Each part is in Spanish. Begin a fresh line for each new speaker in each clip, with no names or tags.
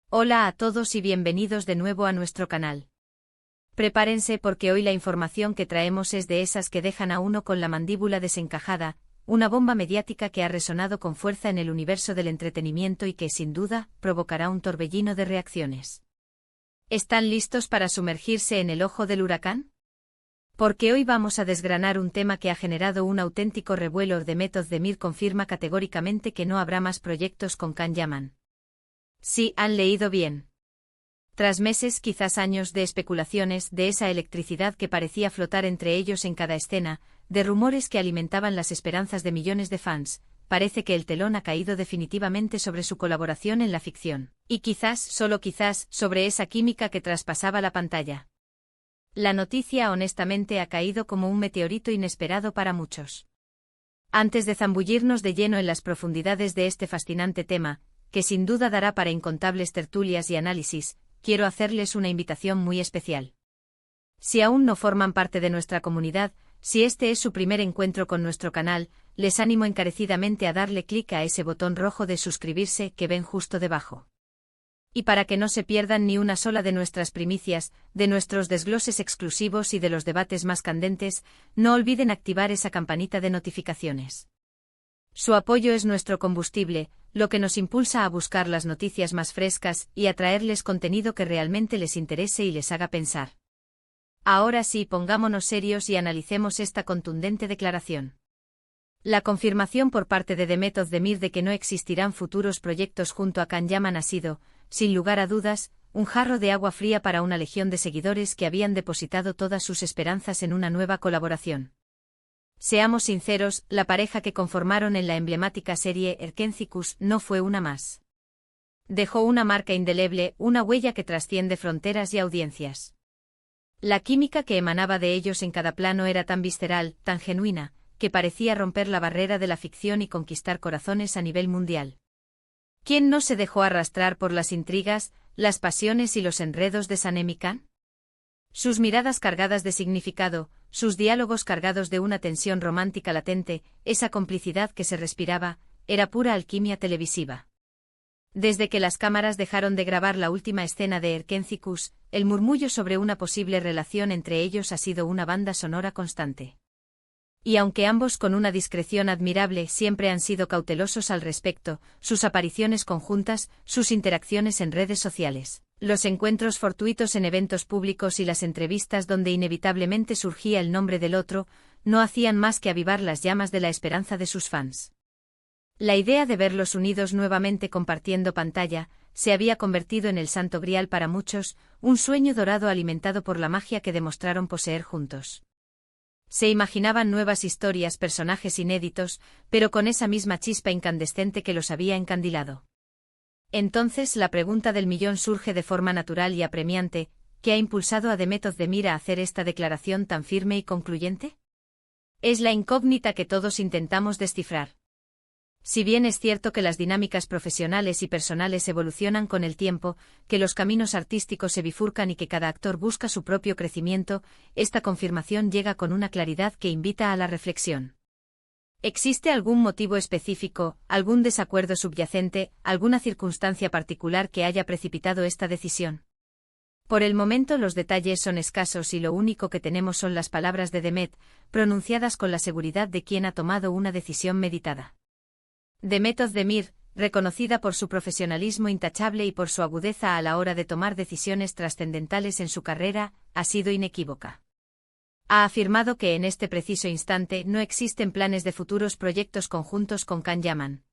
Hola a todos y bienvenidos de nuevo a nuestro canal. Prepárense porque hoy la información que traemos es de esas que dejan a uno con la mandíbula desencajada, una bomba mediática que ha resonado con fuerza en el universo del entretenimiento y que, sin duda, provocará un torbellino de reacciones. ¿Están listos para sumergirse en el ojo del huracán? Porque hoy vamos a desgranar un tema que ha generado un auténtico revuelo. Demet Özdemir confirma categóricamente que no habrá más proyectos con Can Yaman. Sí, han leído bien. Tras meses, quizás años de especulaciones, de esa electricidad que parecía flotar entre ellos en cada escena, de rumores que alimentaban las esperanzas de millones de fans, parece que el telón ha caído definitivamente sobre su colaboración en la ficción, y quizás, solo quizás, sobre esa química que traspasaba la pantalla. La noticia honestamente ha caído como un meteorito inesperado para muchos. Antes de zambullirnos de lleno en las profundidades de este fascinante tema, que sin duda dará para incontables tertulias y análisis, quiero hacerles una invitación muy especial. Si aún no forman parte de nuestra comunidad, si este es su primer encuentro con nuestro canal, les animo encarecidamente a darle clic a ese botón rojo de suscribirse que ven justo debajo. Y para que no se pierdan ni una sola de nuestras primicias, de nuestros desgloses exclusivos y de los debates más candentes, no olviden activar esa campanita de notificaciones. Su apoyo es nuestro combustible, lo que nos impulsa a buscar las noticias más frescas y a traerles contenido que realmente les interese y les haga pensar. Ahora sí, pongámonos serios y analicemos esta contundente declaración. La confirmación por parte de Demet Özdemir de que no existirán futuros proyectos junto a Can Yaman ha sido, sin lugar a dudas, un jarro de agua fría para una legión de seguidores que habían depositado todas sus esperanzas en una nueva colaboración. Seamos sinceros, la pareja que conformaron en la emblemática serie Erkenzikuş no fue una más. Dejó una marca indeleble, una huella que trasciende fronteras y audiencias. La química que emanaba de ellos en cada plano era tan visceral, tan genuina, que parecía romper la barrera de la ficción y conquistar corazones a nivel mundial. ¿Quién no se dejó arrastrar por las intrigas, las pasiones y los enredos de Sanem y Can? Sus miradas cargadas de significado, sus diálogos cargados de una tensión romántica latente, esa complicidad que se respiraba, era pura alquimia televisiva. Desde que las cámaras dejaron de grabar la última escena de Erkenzikuş, el murmullo sobre una posible relación entre ellos ha sido una banda sonora constante. Y aunque ambos con una discreción admirable siempre han sido cautelosos al respecto, sus apariciones conjuntas, sus interacciones en redes sociales, los encuentros fortuitos en eventos públicos y las entrevistas donde inevitablemente surgía el nombre del otro, no hacían más que avivar las llamas de la esperanza de sus fans. La idea de verlos unidos nuevamente compartiendo pantalla, se había convertido en el santo grial para muchos, un sueño dorado alimentado por la magia que demostraron poseer juntos. Se imaginaban nuevas historias, personajes inéditos, pero con esa misma chispa incandescente que los había encandilado. Entonces la pregunta del millón surge de forma natural y apremiante: ¿qué ha impulsado a Demet Özdemir a hacer esta declaración tan firme y concluyente? Es la incógnita que todos intentamos descifrar. Si bien es cierto que las dinámicas profesionales y personales evolucionan con el tiempo, que los caminos artísticos se bifurcan y que cada actor busca su propio crecimiento, esta confirmación llega con una claridad que invita a la reflexión. ¿Existe algún motivo específico, algún desacuerdo subyacente, alguna circunstancia particular que haya precipitado esta decisión? Por el momento los detalles son escasos y lo único que tenemos son las palabras de Demet, pronunciadas con la seguridad de quien ha tomado una decisión meditada. Demet Özdemir, reconocida por su profesionalismo intachable y por su agudeza a la hora de tomar decisiones trascendentales en su carrera, ha sido inequívoca. Ha afirmado que en este preciso instante no existen planes de futuros proyectos conjuntos con Can Yaman.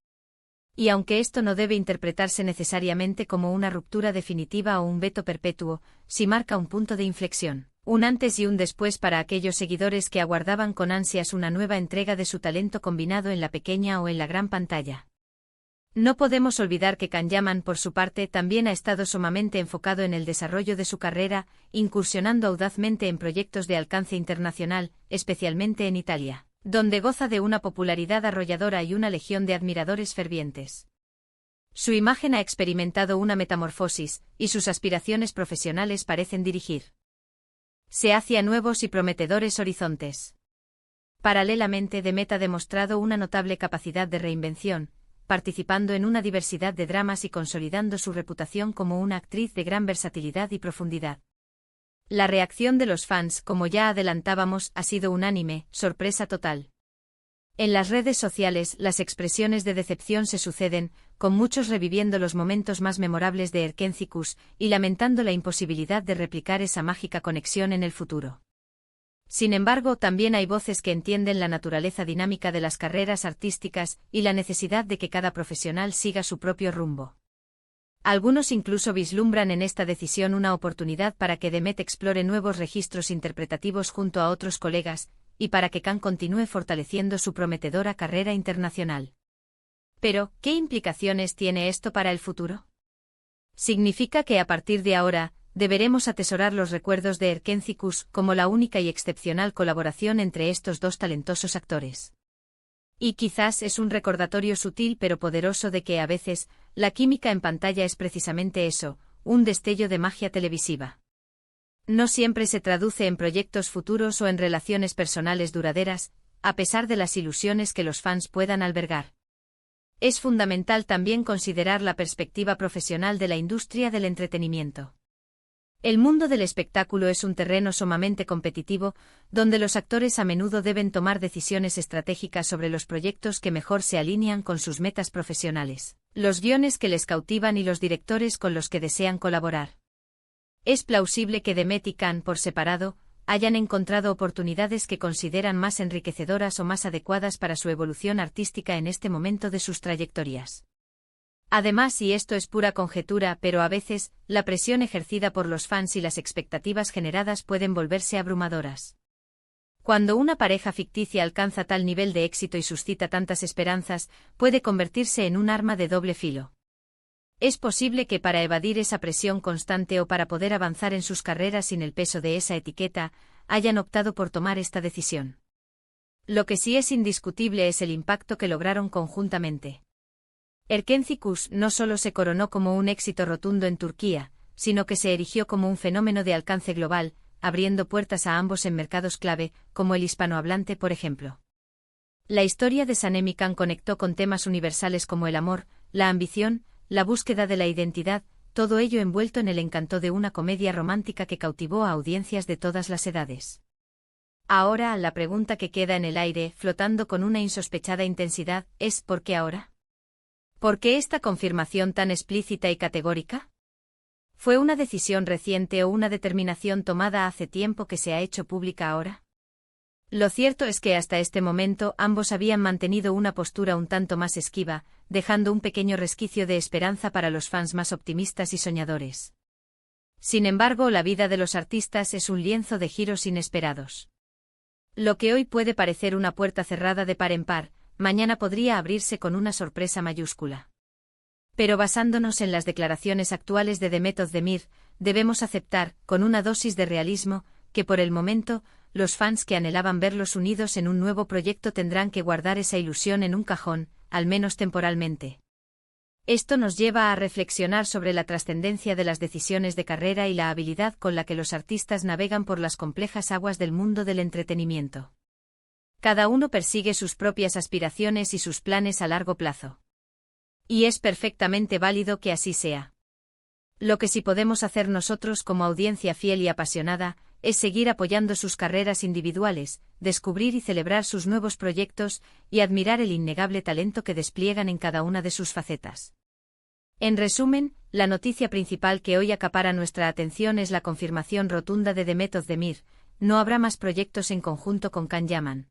Y aunque esto no debe interpretarse necesariamente como una ruptura definitiva o un veto perpetuo, sí marca un punto de inflexión, un antes y un después para aquellos seguidores que aguardaban con ansias una nueva entrega de su talento combinado en la pequeña o en la gran pantalla. No podemos olvidar que Can Yaman, por su parte, también ha estado sumamente enfocado en el desarrollo de su carrera, incursionando audazmente en proyectos de alcance internacional, especialmente en Italia, donde goza de una popularidad arrolladora y una legión de admiradores fervientes. Su imagen ha experimentado una metamorfosis, y sus aspiraciones profesionales parecen dirigirse hacia nuevos y prometedores horizontes. Paralelamente, Demet ha demostrado una notable capacidad de reinvención, participando en una diversidad de dramas y consolidando su reputación como una actriz de gran versatilidad y profundidad. La reacción de los fans, como ya adelantábamos, ha sido unánime, sorpresa total. En las redes sociales, las expresiones de decepción se suceden, con muchos reviviendo los momentos más memorables de Erkénthicus y lamentando la imposibilidad de replicar esa mágica conexión en el futuro. Sin embargo, también hay voces que entienden la naturaleza dinámica de las carreras artísticas y la necesidad de que cada profesional siga su propio rumbo. Algunos incluso vislumbran en esta decisión una oportunidad para que Demet explore nuevos registros interpretativos junto a otros colegas, y para que Khan continúe fortaleciendo su prometedora carrera internacional. Pero, ¿qué implicaciones tiene esto para el futuro? Significa que a partir de ahora, deberemos atesorar los recuerdos de Erkénthicus como la única y excepcional colaboración entre estos dos talentosos actores. Y quizás es un recordatorio sutil pero poderoso de que a veces, la química en pantalla es precisamente eso, un destello de magia televisiva. No siempre se traduce en proyectos futuros o en relaciones personales duraderas, a pesar de las ilusiones que los fans puedan albergar. Es fundamental también considerar la perspectiva profesional de la industria del entretenimiento. El mundo del espectáculo es un terreno sumamente competitivo, donde los actores a menudo deben tomar decisiones estratégicas sobre los proyectos que mejor se alinean con sus metas profesionales, los guiones que les cautivan y los directores con los que desean colaborar. Es plausible que Demet y Khan, por separado, hayan encontrado oportunidades que consideran más enriquecedoras o más adecuadas para su evolución artística en este momento de sus trayectorias. Además, y esto es pura conjetura, pero a veces, la presión ejercida por los fans y las expectativas generadas pueden volverse abrumadoras. Cuando una pareja ficticia alcanza tal nivel de éxito y suscita tantas esperanzas, puede convertirse en un arma de doble filo. Es posible que para evadir esa presión constante o para poder avanzar en sus carreras sin el peso de esa etiqueta, hayan optado por tomar esta decisión. Lo que sí es indiscutible es el impacto que lograron conjuntamente. Erkénthicus no solo se coronó como un éxito rotundo en Turquía, sino que se erigió como un fenómeno de alcance global, abriendo puertas a ambos en mercados clave, como el hispanohablante por ejemplo. La historia de Sanem y Khan conectó con temas universales como el amor, la ambición, la búsqueda de la identidad, todo ello envuelto en el encanto de una comedia romántica que cautivó a audiencias de todas las edades. Ahora, la pregunta que queda en el aire, flotando con una insospechada intensidad, es ¿por qué ahora? ¿Por qué esta confirmación tan explícita y categórica? ¿Fue una decisión reciente o una determinación tomada hace tiempo que se ha hecho pública ahora? Lo cierto es que hasta este momento ambos habían mantenido una postura un tanto más esquiva, dejando un pequeño resquicio de esperanza para los fans más optimistas y soñadores. Sin embargo, la vida de los artistas es un lienzo de giros inesperados. Lo que hoy puede parecer una puerta cerrada de par en par, mañana podría abrirse con una sorpresa mayúscula. Pero basándonos en las declaraciones actuales de Demet Özdemir, debemos aceptar, con una dosis de realismo, que por el momento, los fans que anhelaban verlos unidos en un nuevo proyecto tendrán que guardar esa ilusión en un cajón, al menos temporalmente. Esto nos lleva a reflexionar sobre la trascendencia de las decisiones de carrera y la habilidad con la que los artistas navegan por las complejas aguas del mundo del entretenimiento. Cada uno persigue sus propias aspiraciones y sus planes a largo plazo. Y es perfectamente válido que así sea. Lo que sí podemos hacer nosotros como audiencia fiel y apasionada, es seguir apoyando sus carreras individuales, descubrir y celebrar sus nuevos proyectos, y admirar el innegable talento que despliegan en cada una de sus facetas. En resumen, la noticia principal que hoy acapara nuestra atención es la confirmación rotunda de Demet Özdemir: no habrá más proyectos en conjunto con Can Yaman.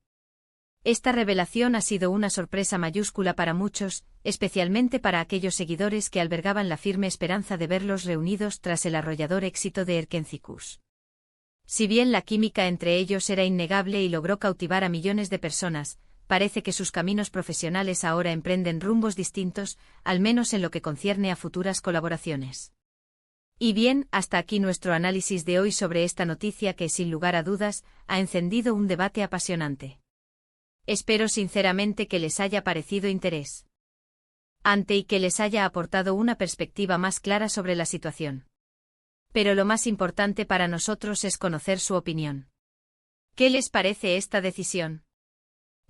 Esta revelación ha sido una sorpresa mayúscula para muchos, especialmente para aquellos seguidores que albergaban la firme esperanza de verlos reunidos tras el arrollador éxito de Erkénthicus. Si bien la química entre ellos era innegable y logró cautivar a millones de personas, parece que sus caminos profesionales ahora emprenden rumbos distintos, al menos en lo que concierne a futuras colaboraciones. Y bien, hasta aquí nuestro análisis de hoy sobre esta noticia que, sin lugar a dudas, ha encendido un debate apasionante. Espero sinceramente que les haya parecido interesante y que les haya aportado una perspectiva más clara sobre la situación. Pero lo más importante para nosotros es conocer su opinión. ¿Qué les parece esta decisión?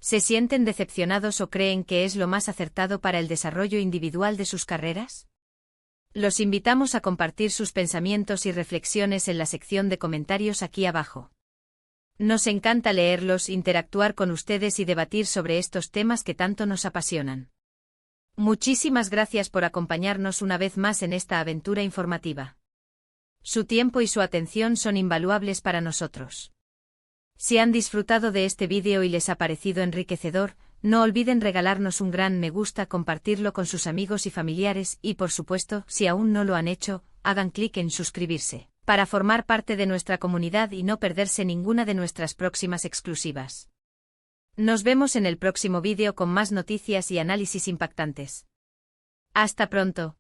¿Se sienten decepcionados o creen que es lo más acertado para el desarrollo individual de sus carreras? Los invitamos a compartir sus pensamientos y reflexiones en la sección de comentarios aquí abajo. Nos encanta leerlos, interactuar con ustedes y debatir sobre estos temas que tanto nos apasionan. Muchísimas gracias por acompañarnos una vez más en esta aventura informativa. Su tiempo y su atención son invaluables para nosotros. Si han disfrutado de este vídeo y les ha parecido enriquecedor, no olviden regalarnos un gran me gusta, compartirlo con sus amigos y familiares y, por supuesto, si aún no lo han hecho, hagan clic en suscribirse, para formar parte de nuestra comunidad y no perderse ninguna de nuestras próximas exclusivas. Nos vemos en el próximo vídeo con más noticias y análisis impactantes. Hasta pronto.